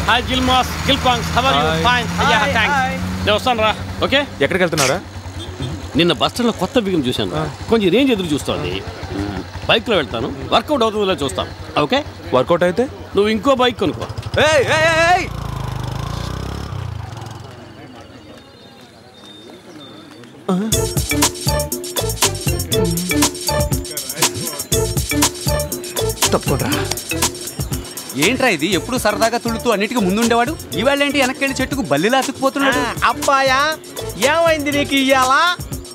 Hi గిల్మాస్ గిల్పాంగ్స్ how are you fine yeah thanks నేను వస్తాను రా ఓకే ఎక్కడికి వెళ్తున్నారా నిన్న బస్ స్టాండ్లో కొత్త బిగం చూశాను కొంచెం రేంజ్ ఎదురు చూస్తోంది బైక్లో వెళ్తాను వర్కౌట్ అవుతుందో చూస్తాను ఓకే వర్కౌట్ అయితే నువ్వు ఇంకో బైక్ కొనుక్కో తప్పకుండా ఏంట్రా ఇది ఎప్పుడు సరదాగా తుడుతూ అన్నిటికీ ముందుండేవాడు ఇవాళ ఏంటి వెనక్కి చెట్టుకు బల్లిలా అతుక్కుపోతున్నాడు అబ్బాయా ఏమైంది నీకు ఇయ్యాలా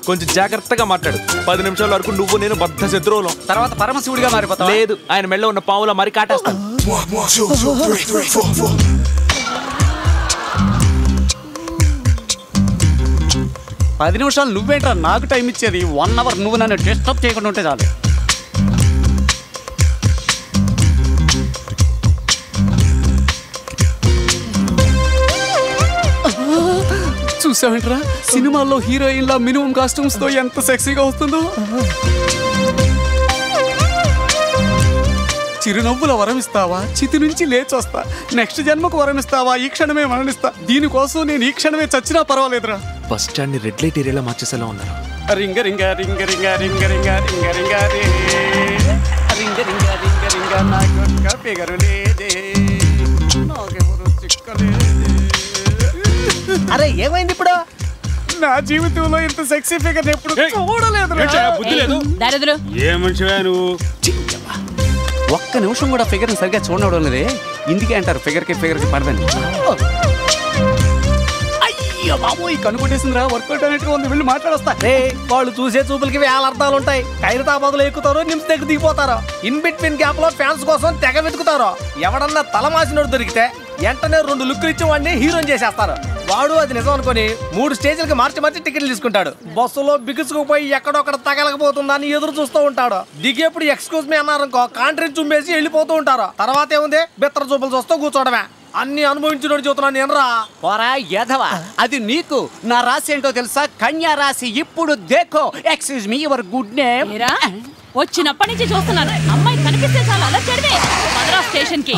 కొంచెం జాగ్రత్తగా మాట్లాడు 10 నిమిషాల వరకు నువ్వు నేను బద్ధ శత్రువులం తర్వాత పరమశివుడిగా మారిపోతావు లేదు ఆయన మెళ్ళ ఉన్న పావుల మరి కాటేస్తాను 10 నిమిషాలు నువ్వేంట్రా నాకు టైం ఇచ్చేది 1 అవర్ నువ్వు నన్ను డిస్టర్బ్ చేయకుండా ఉంటే చాలు చూసావేంట్రా సినిమాల్లో హీరోయిన్ల మినిమం కాస్ట్యూమ్స్ తో ఎంత సెక్సీగా వస్తుందో చిరునవ్వుల వరమిస్తావా చితి నుంచి లేచొస్తా నెక్స్ట్ జన్మకు వరమిస్తావా ఈ క్షణమే మరణిస్తా దీనికోసం నేను ఈ క్షణమే చచ్చినా పర్వాలేదురా బస్ స్టాండ్ ని రెడ్ లైట్ ఏరియాలో మార్చేసేలా ఉన్నారు రింగ రింగ రింగ రింగ రింగ రింగ రింగ రింగ రింగ రింగ రింగ రింగ నాకొక్క ఫిగరు లేదే నాకెవరు చిక్కలేదే అరే ఏమైంది ఇప్పుడు నా జీవితంలో ఇంత సెక్సీ ఫిగర్ ఎప్పుడు చూడలేదు ఏ మనిషివా నువ్వు ఒక్క నిమిషం కూడా ఫిగర్ సరిగ్గా చూడడం లేదే ఇందుకే అంటారు ఫిగర్ కి పడదని అయ్యో బాబు ఈ కనుకొట్టేసిందిరా వర్కౌట్ అనేట్టుగా ఉంది వెళ్ళి మాట్లాడొస్తా రే వాళ్ళు చూసే చూపులకి వేల అర్థాలు ఉంటాయి ఖైరతాబాద్లో ఎక్కుతారో నిమ్స్ దగ్గర దిగిపోతారో ఇన్ బిట్వీన్ గ్యాప్ లో ఫ్యాన్స్ కోసం తెగ వెతుకుతారో ఎవడన్నా తలమాసినోడు దొరికితే వెంటనే 2 లుక్కులు ఇచ్చి వాడిని హీరోని చేసేస్తారు వాడు అది నిజం అనుకుని 3 స్టేజ్లకి మార్చి టికెట్లు తీసుకుంటాడు బస్సులో బిగుసుకుపోయి ఎక్కడొక్కడ తగలకపోతుందా అని ఎదురు చూస్తూ ఉంటాడు దిగేప్పుడు ఎక్స్క్యూజ్ మీ అన్నారనుకో కాంట్రీ చుంబేసి వెళ్ళిపోతూ ఉంటారు తర్వాత ఏముంది బిత్తర చూపులు చూస్తూ కూర్చోవడమే అన్ని అనుభవించినోడు చూస్తున్నాను నేనరా పోరా యధవా అది నీకు నా రాశి ఏంటో తెలుసా కన్యా రాశి ఇప్పుడు దేఖో excuse me your good name వచ్చినప్పటి నుంచి చూస్తున్నాను అమ్మాయి కనిపిస్తే చాలా అలా చెడివే మద్రాస్ స్టేషన్ కి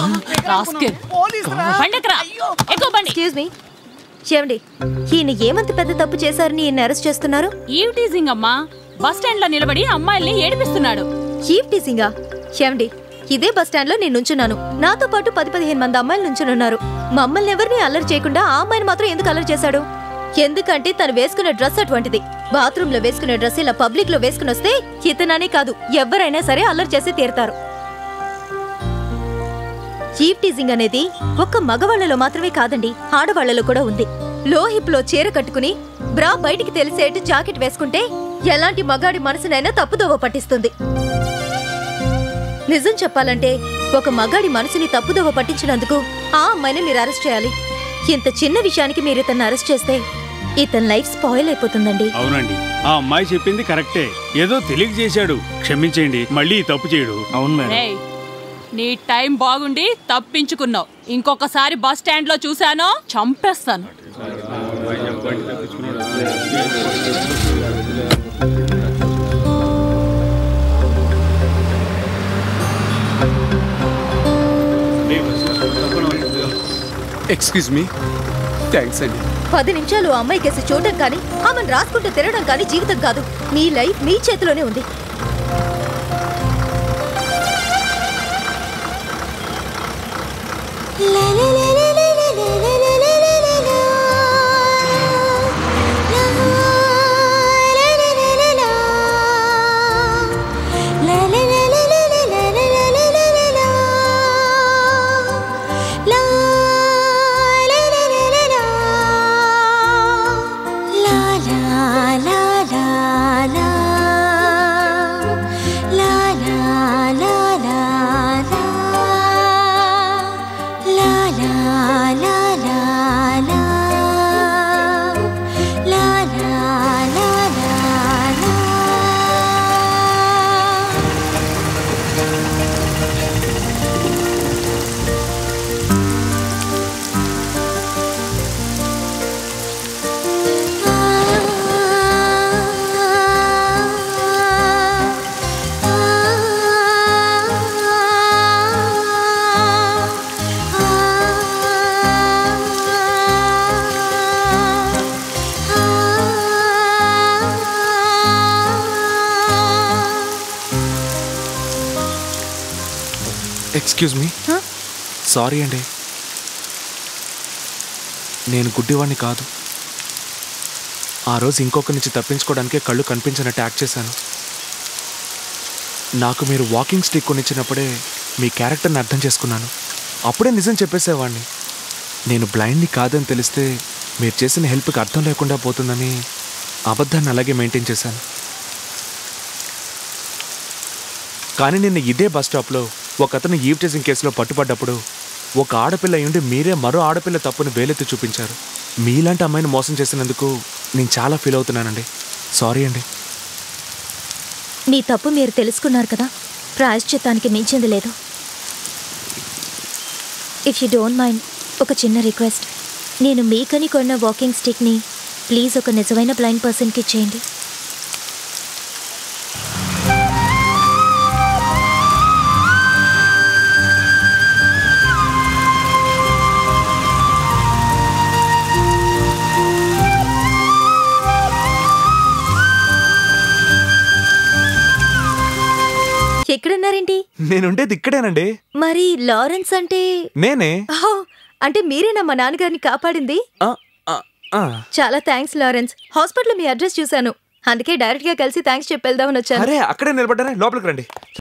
ఎక్స్క్యూజ్ మీ ఏమండి ఈయన ఏమంత పెద్ద తప్పు చేశారని ఈయన అరెస్ట్ చేస్తున్నారు ఈవ్ టీజింగ్ అమ్మా బస్ స్టాండ్ లో నిలబడి అమ్మాయిల్ని ఏడిపిస్తున్నాడు ఈవ్ టీజింగా ఏమండి ఇదే బస్ స్టాండ్ లో నేను నుంచున్నాను నాతో పాటు 10-15 మంది అమ్మాయిలు నుంచున్నారు మమ్మల్ని ఎవరిని అల్లరి చేయకుండా ఆ అమ్మాయిని మాత్రం ఎందుకు అల్లరి చేశాడు ఎందుకంటే తను వేసుకున్న డ్రెస్ అటువంటిది బాత్రూమ్ లో వేసుకున్న డ్రెస్ ఇలా పబ్లిక్ లో వేసుకుని వస్తే ఇతననే కాదు ఎవరైనా సరే అల్లరి చేసి తీరుతారు ఈవ్ టీజింగ్ అనేది ఒక్క మగవాళ్లలో మాత్రమే కాదండి ఆడవాళ్లలో కూడా ఉంది లో హిప్ లో చీర కట్టుకుని బ్రా బయటికి తెలిసేట్టు జాకెట్ వేసుకుంటే ఎలాంటి మగాడి మనసునైనా తప్పుదోవ పట్టిస్తుంది నిజం చెప్పాలంటే ఒక మగాడి మనసుని తప్పుదోవ పట్టించినందుకు ఆ అమ్మాయిని మీరు అరెస్ట్ చేయాలి ఇంత చిన్న విషయానికి మీరు ఇతన్ని అరెస్ట్ చేస్తే ఇతని లైఫ్ స్పాయిల్ అయిపోతుందండి అవునండి ఆ అమ్మాయి చెప్పింది కరెక్టే ఏదో తెలియక చేశాడు క్షమించేయండి మళ్ళీ తప్పు చేయడు అవును మేడం నీ టైం బాగుండి తప్పించుకున్నావు ఇంకొకసారి బస్ స్టాండ్ లో చూసానో చంపేస్తాను ఎక్స్క్యూజ్ మీ థ్యాంక్స్ అండి 10 నిమిషాలు ఆ అమ్మాయి కేసు చూడడం కానీ ఆమెను రాసుకుంటూ తిరగడం కానీ జీవితం కాదు మీ లైఫ్ మీ చేతిలోనే ఉంది la ఎక్స్క్యూజ్ మీ. సారీ అండి, నేను గుడ్డివాణ్ణి కాదు. ఆ రోజు ఇంకొకరి నుంచి తప్పించుకోవడానికే కళ్ళు కనిపించినట్టు యాక్ట్ చేశాను. నాకు మీరు వాకింగ్ స్టిక్ కొనిచ్చినప్పుడే మీ క్యారెక్టర్ని అర్థం చేసుకున్నాను. అప్పుడే నిజం చెప్పేసేవాడిని. నేను బ్లైండ్ని కాదని తెలిస్తే మీరు చేసిన హెల్ప్కి అర్థం లేకుండా పోతుందని అబద్ధాన్ని అలాగే మెయింటైన్ చేశాను. కానీ నిన్న ఇదే బస్ స్టాప్లో ఒక అతను ఈవ్ టీజింగ్ కేసులో పట్టుపడ్డప్పుడు ఒక ఆడపిల్ల అయ్యుండి మీరే మరో ఆడపిల్ల తప్పుని వేలెత్తి చూపించారు. మీలాంటి అమ్మాయిని మోసం చేసినందుకు నేను చాలా ఫీల్ అవుతున్నానండి. సారీ అండి. మీ తప్పు మీరు తెలుసుకున్నారు కదా, ప్రాయశ్చిత్తానికి మించింది లేదు. ఇఫ్ యూ డోంట్ మైండ్, ఒక చిన్న రిక్వెస్ట్. నేను మీకని కొన్న వాకింగ్ స్టిక్ని ప్లీజ్ ఒక నిజమైన బ్లైండ్ పర్సన్కి ఇచ్చేయండి. ఎక్కడున్నారేంటి? నేనుండేది ఇక్కడేనండి. మరి లారెన్స్ అంటే? నేనే. అంటే మీరేనా మా నాన్నగారిని కాపాడింది? చాలా థ్యాంక్స్ లారెన్స్. హాస్పిటల్ మీ అడ్రస్ చూశాను, అందుకే డైరెక్ట్ గా కలిసి థ్యాంక్స్ చెప్పేద్దామని వచ్చాను. అరే అక్కడే నిలబడ్డారే, లోపలికి రండి.